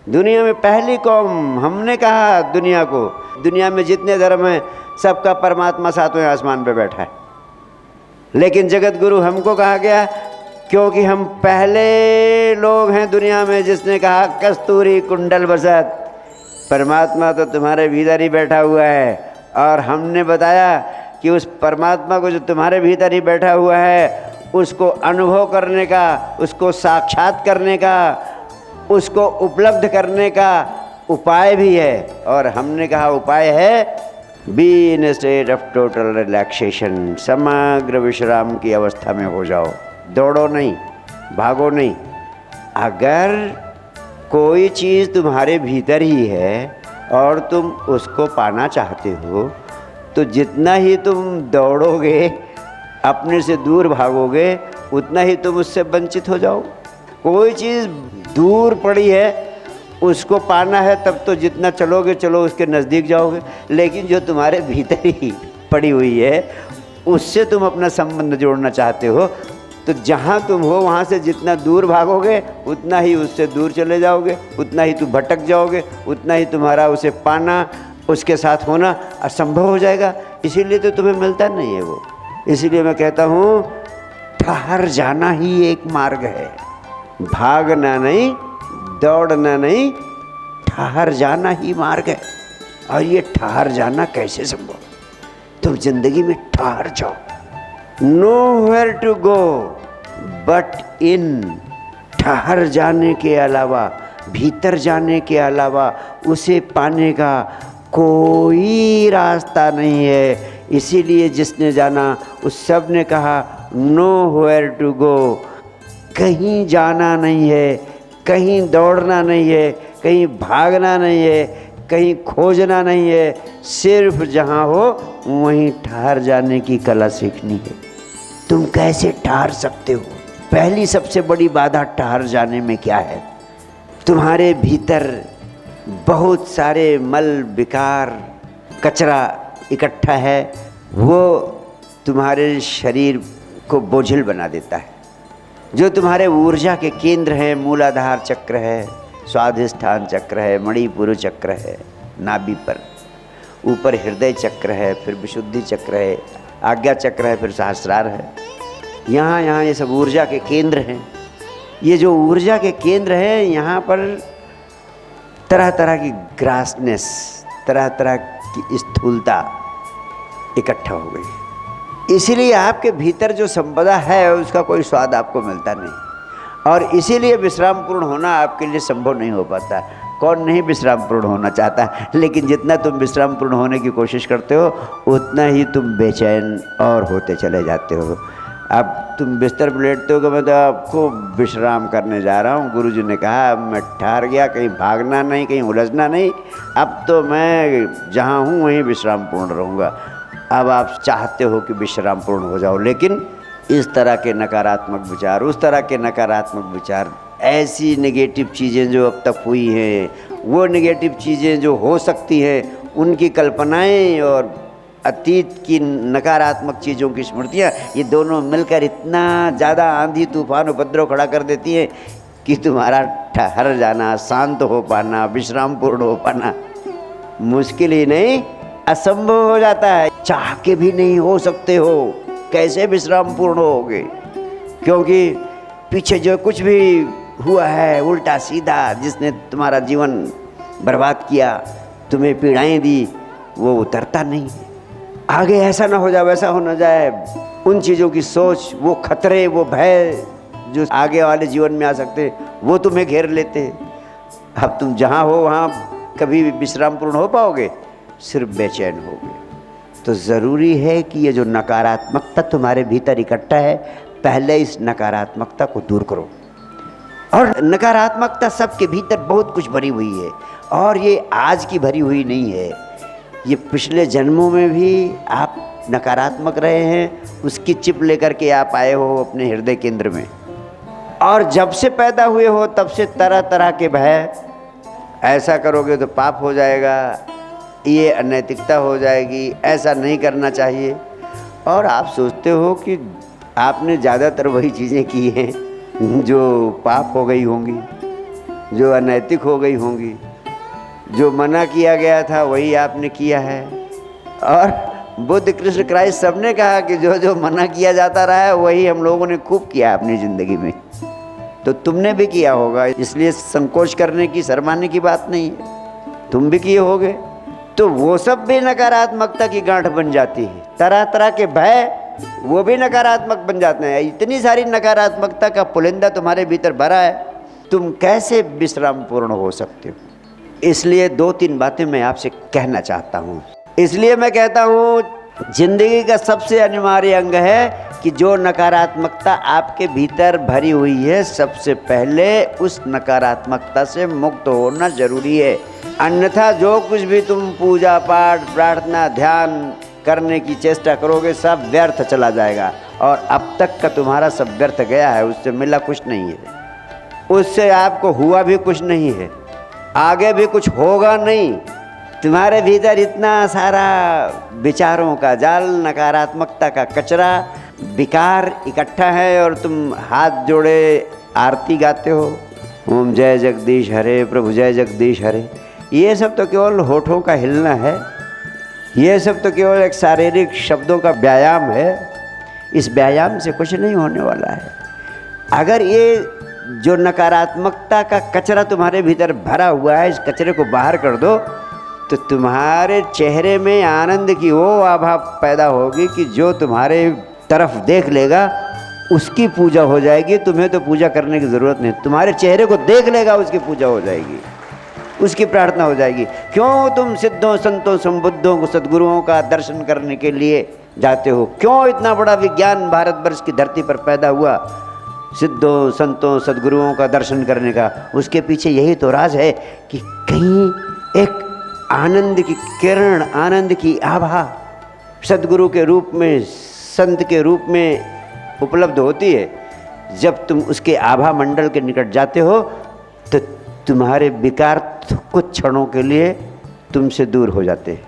दुनिया में पहली कौम हमने कहा दुनिया को, दुनिया में जितने धर्म हैं सबका परमात्मा सातवें आसमान पे बैठा है। लेकिन जगत गुरु हमको कहा गया क्योंकि हम पहले लोग हैं दुनिया में जिसने कहा कस्तूरी कुंडल बसत, परमात्मा तो तुम्हारे भीतर ही बैठा हुआ है। और हमने बताया कि उस परमात्मा को जो तुम्हारे भीतर ही बैठा हुआ है उसको अनुभव करने का, उसको साक्षात करने का, उसको उपलब्ध करने का उपाय भी है। और हमने कहा उपाय है be in state of total relaxation, समग्र विश्राम की अवस्था में हो जाओ। दौड़ो नहीं, भागो नहीं। अगर कोई चीज़ तुम्हारे भीतर ही है और तुम उसको पाना चाहते हो तो जितना ही तुम दौड़ोगे, अपने से दूर भागोगे, उतना ही तुम उससे वंचित हो जाओ। कोई चीज़ दूर पड़ी है उसको पाना है तब तो जितना चलोगे चलो उसके नज़दीक जाओगे, लेकिन जो तुम्हारे भीतर ही पड़ी हुई है उससे तुम अपना संबंध जोड़ना चाहते हो तो जहाँ तुम हो वहाँ से जितना दूर भागोगे उतना ही उससे दूर चले जाओगे, उतना ही तुम भटक जाओगे, उतना ही तुम्हारा उसे पाना, उसके साथ होना असंभव हो जाएगा। इसीलिए तो तुम्हें मिलता नहीं है वो। इसीलिए मैं कहता हूँ ठहर जाना ही एक मार्ग है, भागना नहीं, दौड़ना नहीं, ठहर जाना ही मार्ग है। और ये ठहर जाना कैसे संभव? तुम जिंदगी में ठहर जाओ। Nowhere to go but in, ठहर जाने के अलावा, भीतर जाने के अलावा उसे पाने का कोई रास्ता नहीं है। इसीलिए जिसने जाना उस सब ने कहा नोवेयर टू गो, कहीं जाना नहीं है, कहीं दौड़ना नहीं है, कहीं भागना नहीं है, कहीं खोजना नहीं है, सिर्फ जहाँ हो वहीं ठहर जाने की कला सीखनी है। तुम कैसे ठहर सकते हो? पहली सबसे बड़ी बाधा ठहर जाने में क्या है? तुम्हारे भीतर बहुत सारे मल विकार कचरा इकट्ठा है, वो तुम्हारे शरीर को बोझिल बना देता है। जो तुम्हारे ऊर्जा के केंद्र हैं, मूलाधार चक्र है, स्वाधिष्ठान चक्र है, मणिपुर चक्र है नाभि पर, ऊपर हृदय चक्र है, फिर विशुद्धि चक्र है, आज्ञा चक्र है, फिर सहस्रार है। यहाँ ये सब ऊर्जा के केंद्र हैं। ये जो ऊर्जा के केंद्र हैं यहाँ पर तरह तरह की ग्रासनेस, तरह तरह की स्थूलता इकट्ठा हो गई। इसीलिए आपके भीतर जो संपदा है उसका कोई स्वाद आपको मिलता नहीं, और इसीलिए विश्रामपूर्ण होना आपके लिए संभव नहीं हो पाता। कौन नहीं विश्रामपूर्ण होना चाहता? लेकिन जितना तुम विश्रामपूर्ण होने की कोशिश करते हो उतना ही तुम बेचैन और होते चले जाते हो। अब तुम बिस्तर पर लेटते हो कि मैं तो आपको विश्राम करने जा रहा हूँ, गुरुजी ने कहा अब मैं ठहर गया, कहीं भागना नहीं, कहीं उलझना नहीं, अब तो मैं जहाँ हूँ वहीं विश्रामपूर्ण रहूँगा। अब आप चाहते हो कि विश्रामपूर्ण हो जाओ, लेकिन इस तरह के नकारात्मक विचार, उस तरह के नकारात्मक विचार, ऐसी नेगेटिव चीज़ें जो अब तक हुई हैं, वो नेगेटिव चीज़ें जो हो सकती हैं, उनकी कल्पनाएं और अतीत की नकारात्मक चीज़ों की स्मृतियाँ, ये दोनों मिलकर इतना ज़्यादा आंधी तूफान उपद्रव खड़ा कर देती हैं कि तुम्हारा ठहर जाना, शांत हो पाना, विश्रामपूर्ण हो पाना मुश्किल ही नहीं असंभव हो जाता है। चाह के भी नहीं हो सकते हो। कैसे विश्रामपूर्ण होगे? क्योंकि पीछे जो कुछ भी हुआ है उल्टा सीधा, जिसने तुम्हारा जीवन बर्बाद किया, तुम्हें पीड़ाएं दी, वो उतरता नहीं। आगे ऐसा ना हो जाए, वैसा हो ना जाए, उन चीज़ों की सोच, वो खतरे, वो भय जो आगे वाले जीवन में आ सकते, वो तुम्हें घेर लेते हैं। अब तुम जहाँ हो वहाँ कभी विश्रामपूर्ण हो पाओगे? सिर्फ बेचैन होगे। तो ज़रूरी है कि ये जो नकारात्मकता तुम्हारे भीतर इकट्ठा है, पहले इस नकारात्मकता को दूर करो। और नकारात्मकता सबके भीतर बहुत कुछ भरी हुई है, और ये आज की भरी हुई नहीं है, ये पिछले जन्मों में भी आप नकारात्मक रहे हैं, उसकी चिप लेकर के आप आए हो अपने हृदय केंद्र में। और जब से पैदा हुए हो तब से तरह तरह के भय, ऐसा करोगे तो पाप हो जाएगा, ये अनैतिकता हो जाएगी, ऐसा नहीं करना चाहिए। और आप सोचते हो कि आपने ज़्यादातर वही चीज़ें की हैं जो पाप हो गई होंगी, जो अनैतिक हो गई होंगी। जो मना किया गया था वही आपने किया है। और बुद्ध, कृष्ण, क्राइस्ट सबने कहा कि जो जो मना किया जाता रहा है वही हम लोगों ने खूब किया अपनी ज़िंदगी में। तो तुमने भी किया होगा, इसलिए संकोच करने की, शर्माने की बात नहीं है। तुम भी किए होगे। तो वो सब भी नकारात्मकता की गांठ बन जाती है। तरह तरह के भय, वो भी नकारात्मक बन जाते हैं। इतनी सारी नकारात्मकता का पुलिंदा तुम्हारे भीतर भरा है, तुम कैसे विश्राम पूर्ण हो सकते हो? इसलिए 2-3 बातें मैं आपसे कहना चाहता हूँ। इसलिए मैं कहता हूँ जिंदगी का सबसे अनिवार्य अंग है कि जो नकारात्मकता आपके भीतर भरी हुई है, सबसे पहले उस नकारात्मकता से मुक्त होना जरूरी है। अन्यथा जो कुछ भी तुम पूजा पाठ, प्रार्थना, ध्यान करने की चेष्टा करोगे, सब व्यर्थ चला जाएगा। और अब तक का तुम्हारा सब व्यर्थ गया है, उससे मिला कुछ नहीं है, उससे आपको हुआ भी कुछ नहीं है, आगे भी कुछ होगा नहीं। तुम्हारे भीतर इतना सारा विचारों का जाल, नकारात्मकता का कचरा, विकार इकट्ठा है और तुम हाथ जोड़े आरती गाते हो, ओम जय जगदीश हरे, प्रभु जय जगदीश हरे। ये सब तो केवल होठों का हिलना है, ये सब तो केवल एक शारीरिक शब्दों का व्यायाम है। इस व्यायाम से कुछ नहीं होने वाला है। अगर ये जो नकारात्मकता का कचरा तुम्हारे भीतर भरा हुआ है, इस कचरे को बाहर कर दो तो तुम्हारे चेहरे में आनंद की वो आभा पैदा होगी कि जो तुम्हारे तरफ देख लेगा उसकी पूजा हो जाएगी। तुम्हें तो पूजा करने की ज़रूरत नहीं, तुम्हारे चेहरे को देख लेगा उसकी पूजा हो जाएगी, उसकी प्रार्थना हो जाएगी। क्यों तुम सिद्धों, संतों, संबुद्धों को, सद्गुरुओं का दर्शन करने के लिए जाते हो? क्यों इतना बड़ा विज्ञान भारतवर्ष की धरती पर पैदा हुआ सिद्धों, संतों, सद्गुरुओं का दर्शन करने का? उसके पीछे यही तो राज है कि कहीं एक आनंद की किरण, आनंद की आभा सद्गुरु के रूप में, संत के रूप में उपलब्ध होती है। जब तुम उसके आभा मंडल के निकट जाते हो तो तुम्हारे विकार कुछ क्षणों के लिए तुमसे दूर हो जाते हैं।